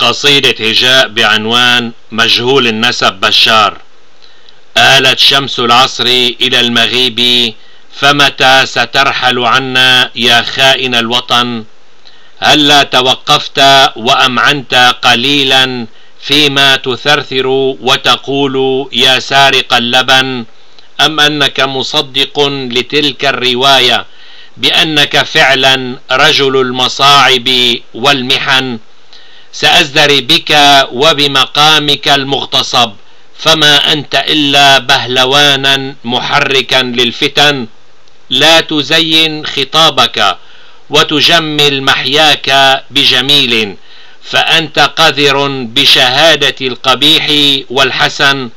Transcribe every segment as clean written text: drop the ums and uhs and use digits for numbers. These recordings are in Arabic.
قصيدة هجاء بعنوان مجهول النسب بشار. آلت شمس العصر إلى المغيب، فمتى سترحل عنا يا خائن الوطن؟ هلا توقفت وأمعنت قليلا فيما تثرثر وتقول يا سارق اللبن؟ أم أنك مصدق لتلك الرواية بأنك فعلا رجل المصاعب والمحن؟ سأزدري بك وبمقامك المغتصب، فما أنت إلا بهلوانا محركا للفتن. لا تزين خطابك وتجمل محياك بجميل، فأنت قذر بشهادة القبيح والحسن.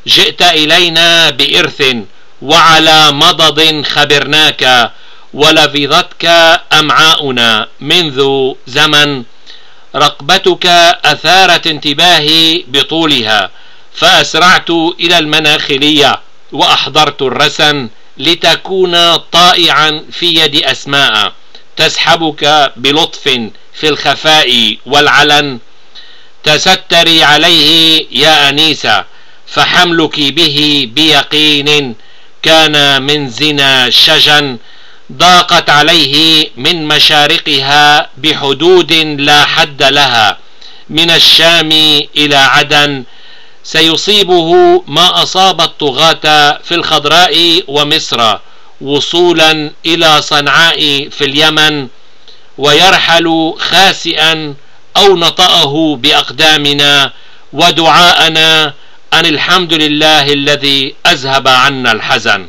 جئت إلينا بإرث وعلى مضض خبرناك، ولفظتك أمعاؤنا منذ زمن. رقبتك أثارت انتباهي بطولها، فأسرعت إلى المناخلية وأحضرت الرسن لتكون طائعا في يد أسماء تسحبك بلطف في الخفاء والعلن. تستري عليه يا أنيسة، فحملك به بيقين كان من زنا شجن. ضاقت عليه من مشارقها بحدود لا حد لها، من الشام إلى عدن. سيصيبه ما أصاب الطغاة في الخضراء ومصر وصولا إلى صنعاء في اليمن، ويرحل خاسئا أو نطأه بأقدامنا ودعاءنا أن الحمد لله الذي أذهب عنا الحزن.